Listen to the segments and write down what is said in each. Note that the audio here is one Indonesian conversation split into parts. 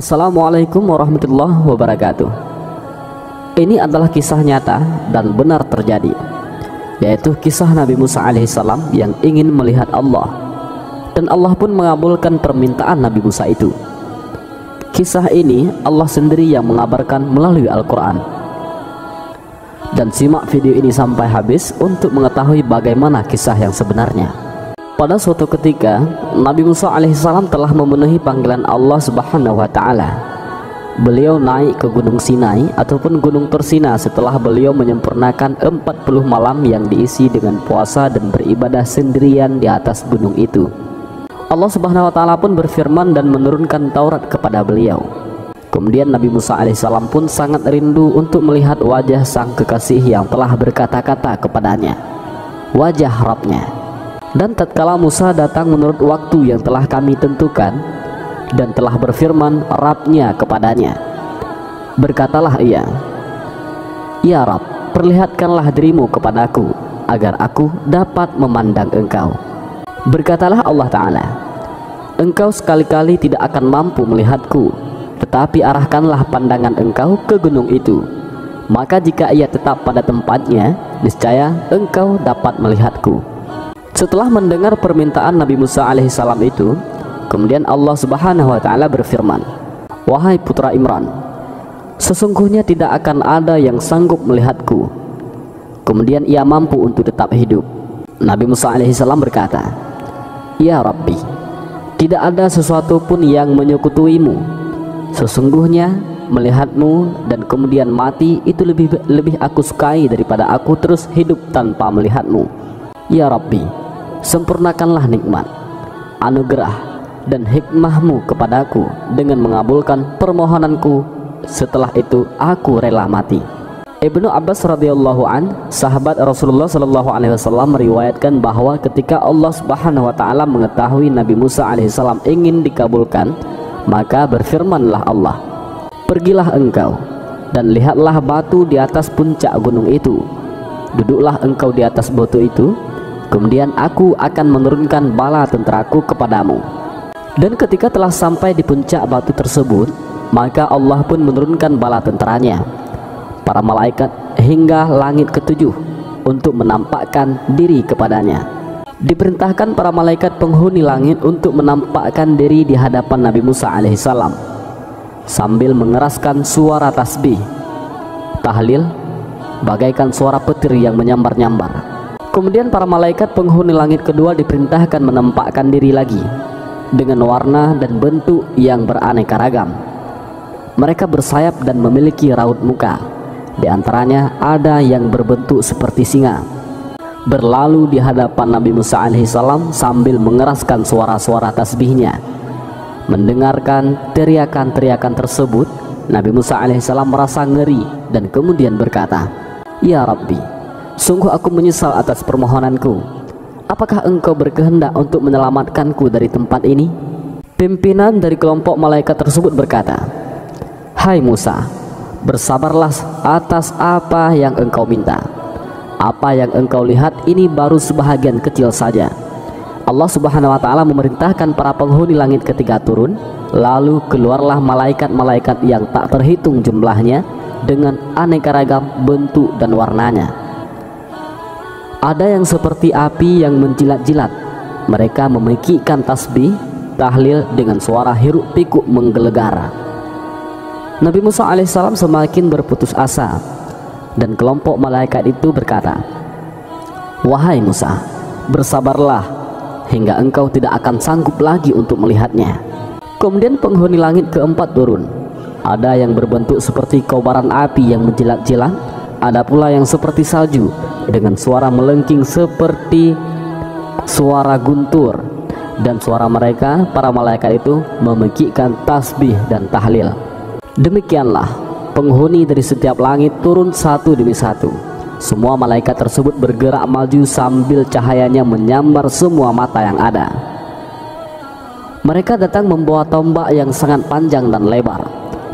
Assalamualaikum warahmatullahi wabarakatuh. Ini adalah kisah nyata dan benar terjadi, yaitu kisah Nabi Musa alaihissalam yang ingin melihat Allah, dan Allah pun mengabulkan permintaan Nabi Musa itu. Kisah ini Allah sendiri yang mengabarkan melalui Al-Quran. Dan simak video ini sampai habis untuk mengetahui bagaimana kisah yang sebenarnya. Pada suatu ketika, Nabi Musa alaihissalam telah memenuhi panggilan Allah subhanahu wa ta'ala. Beliau naik ke Gunung Sinai ataupun Gunung Tursina setelah beliau menyempurnakan 40 malam yang diisi dengan puasa dan beribadah sendirian di atas gunung itu. Allah subhanahu wa ta'ala pun berfirman dan menurunkan Taurat kepada beliau. Kemudian Nabi Musa alaihissalam pun sangat rindu untuk melihat wajah sang kekasih yang telah berkata-kata kepadanya, wajah Rabbnya. Dan tatkala Musa datang menurut waktu yang telah kami tentukan, dan telah berfirman Rabbnya kepadanya, berkatalah ia, ya Rabb, perlihatkanlah dirimu kepadaku agar aku dapat memandang engkau. Berkatalah Allah Ta'ala, engkau sekali-kali tidak akan mampu melihatku, tetapi arahkanlah pandangan engkau ke gunung itu, maka jika ia tetap pada tempatnya, niscaya engkau dapat melihatku. Setelah mendengar permintaan Nabi Musa alaihissalam itu, kemudian Allah subhanahu wa ta'ala berfirman, wahai putra Imran, sesungguhnya tidak akan ada yang sanggup melihatku, kemudian ia mampu untuk tetap hidup. Nabi Musa alaihissalam berkata, ya Rabbi, tidak ada sesuatu pun yang menyekutuimu. Sesungguhnya melihatmu dan kemudian mati itu lebih aku sukai daripada aku terus hidup tanpa melihatmu. Ya Rabbi, sempurnakanlah nikmat, anugerah dan hikmahmu kepadaku dengan mengabulkan permohonanku. Setelah itu aku rela mati. Ibnu Abbas radhiyallahu an, sahabat Rasulullah sallallahu alaihi wasallam, meriwayatkan bahwa ketika Allah subhanahu wa ta'ala mengetahui Nabi Musa alaihissalam ingin dikabulkan, maka berfirmanlah Allah, pergilah engkau dan lihatlah batu di atas puncak gunung itu. Duduklah engkau di atas batu itu, kemudian aku akan menurunkan bala tenteraku kepadamu. Dan ketika telah sampai di puncak batu tersebut, maka Allah pun menurunkan bala tenteranya, para malaikat hingga langit ketujuh, untuk menampakkan diri kepadanya. Diperintahkan para malaikat penghuni langit untuk menampakkan diri di hadapan Nabi Musa alaihissalam sambil mengeraskan suara tasbih, tahlil, bagaikan suara petir yang menyambar-nyambar. Kemudian para malaikat penghuni langit kedua diperintahkan menampakkan diri lagi dengan warna dan bentuk yang beraneka ragam. Mereka bersayap dan memiliki raut muka. Di antaranya ada yang berbentuk seperti singa, berlalu di hadapan Nabi Musa alaihissalam sambil mengeraskan suara-suara tasbihnya. Mendengarkan teriakan-teriakan tersebut, Nabi Musa alaihissalam merasa ngeri dan kemudian berkata, ya Rabbi, sungguh aku menyesal atas permohonanku. Apakah engkau berkehendak untuk menyelamatkanku dari tempat ini? Pimpinan dari kelompok malaikat tersebut berkata, hai Musa, bersabarlah atas apa yang engkau minta. Apa yang engkau lihat ini baru sebahagian kecil saja. Allah subhanahu wa ta'ala memerintahkan para penghuni langit ketiga turun, lalu keluarlah malaikat-malaikat yang tak terhitung jumlahnya dengan aneka ragam bentuk dan warnanya. Ada yang seperti api yang menjilat-jilat. Mereka memekikkan tasbih, tahlil dengan suara hiruk pikuk menggelegar. Nabi Musa alaihissalam semakin berputus asa, dan kelompok malaikat itu berkata, wahai Musa, bersabarlah hingga engkau tidak akan sanggup lagi untuk melihatnya. Kemudian penghuni langit keempat turun. Ada yang berbentuk seperti kobaran api yang menjilat-jilat, ada pula yang seperti salju dengan suara melengking seperti suara guntur, dan suara mereka, para malaikat itu, memekikkan tasbih dan tahlil. Demikianlah penghuni dari setiap langit turun satu demi satu. Semua malaikat tersebut bergerak maju sambil cahayanya menyambar semua mata yang ada. Mereka datang membawa tombak yang sangat panjang dan lebar.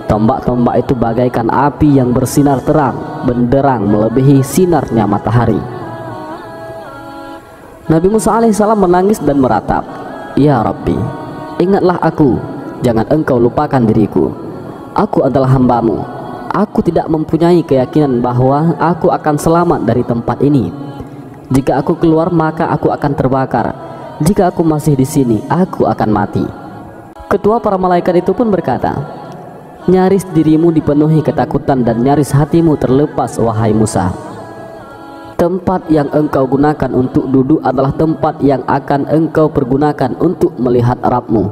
Tombak-tombak itu bagaikan api yang bersinar terang, benderang melebihi sinarnya matahari. Nabi Musa alaihissalam menangis dan meratap, ya Rabbi, ingatlah aku jangan engkau lupakan diriku. Aku adalah hambamu. Aku tidak mempunyai keyakinan bahwa aku akan selamat dari tempat ini. Jika aku keluar, maka aku akan terbakar. Jika aku masih di sini, aku akan mati." Ketua para malaikat itu pun berkata, "Nyaris dirimu dipenuhi ketakutan dan nyaris hatimu terlepas, wahai Musa. Tempat yang engkau gunakan untuk duduk adalah tempat yang akan engkau pergunakan untuk melihat Rabbmu."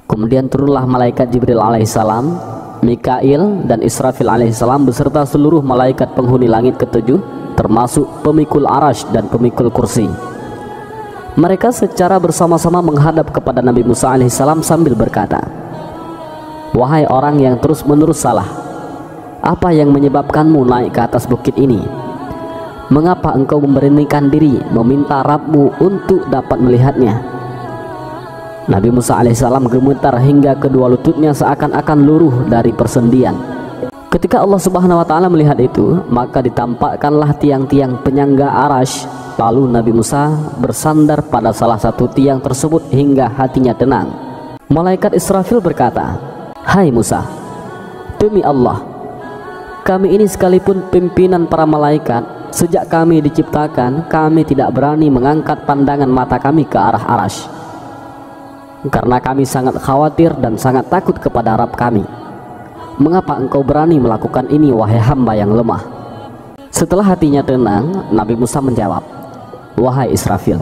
Kemudian turunlah malaikat Jibril alaihissalam, Mikail dan Israfil alaihissalam beserta seluruh malaikat penghuni langit ketujuh, termasuk pemikul arash dan pemikul kursi. Mereka secara bersama-sama menghadap kepada Nabi Musa alaihissalam sambil berkata, "Wahai orang yang terus-menerus salah, apa yang menyebabkanmu naik ke atas bukit ini? Mengapa engkau memberanikan diri meminta Rabbmu untuk dapat melihatnya?" Nabi Musa alaihissalam gemetar hingga kedua lututnya seakan-akan luruh dari persendian. Ketika Allah Subhanahu wa ta'ala melihat itu, maka ditampakkanlah tiang-tiang penyangga arash. Lalu Nabi Musa bersandar pada salah satu tiang tersebut hingga hatinya tenang. Malaikat Israfil berkata, "Hai Musa, demi Allah, kami ini sekalipun pimpinan para malaikat, sejak kami diciptakan, kami tidak berani mengangkat pandangan mata kami ke arah arash, karena kami sangat khawatir dan sangat takut kepada Rabb kami. Mengapa engkau berani melakukan ini, wahai hamba yang lemah?" Setelah hatinya tenang, Nabi Musa menjawab, "Wahai Israfil,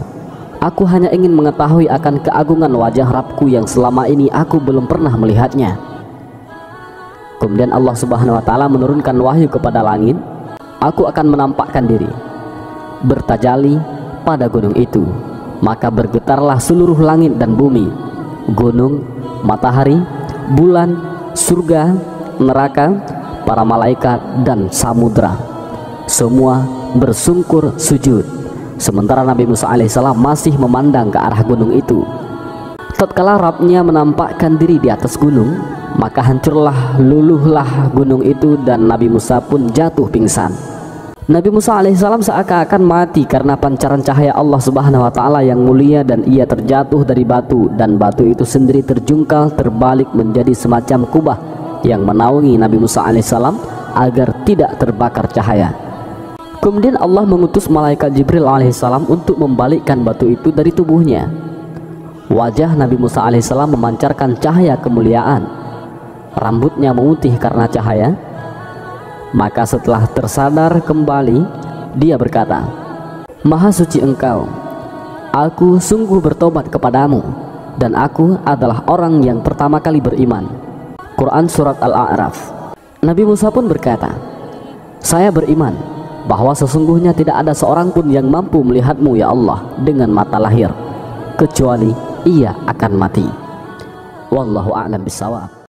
aku hanya ingin mengetahui akan keagungan wajah Rabbku yang selama ini aku belum pernah melihatnya." Kemudian Allah Subhanahu wa ta'ala menurunkan wahyu kepada langit, "Aku akan menampakkan diri, bertajali pada gunung itu, maka bergetarlah seluruh langit dan bumi, gunung, matahari, bulan, surga, neraka, para malaikat dan samudra. Semua bersungkur sujud." Sementara Nabi Musa alaihissalam masih memandang ke arah gunung itu. Tatkala Rabbnya menampakkan diri di atas gunung, maka hancurlah, luluhlah gunung itu dan Nabi Musa pun jatuh pingsan. Nabi Musa alaihissalam seakan-akan mati karena pancaran cahaya Allah Subhanahu wa ta'ala yang mulia, dan ia terjatuh dari batu, dan batu itu sendiri terjungkal terbalik menjadi semacam kubah yang menaungi Nabi Musa alaihissalam agar tidak terbakar cahaya. Kemudian Allah mengutus malaikat Jibril alaihissalam untuk membalikkan batu itu dari tubuhnya. Wajah Nabi Musa alaihissalam memancarkan cahaya kemuliaan, rambutnya memutih karena cahaya. Maka setelah tersadar kembali, dia berkata, "Maha suci engkau, aku sungguh bertobat kepadamu, dan aku adalah orang yang pertama kali beriman." Quran Surat Al-A'raf. Nabi Musa pun berkata, "Saya beriman bahwa sesungguhnya tidak ada seorang pun yang mampu melihatmu ya Allah dengan mata lahir, kecuali ia akan mati." Wallahu a'lam bishawab.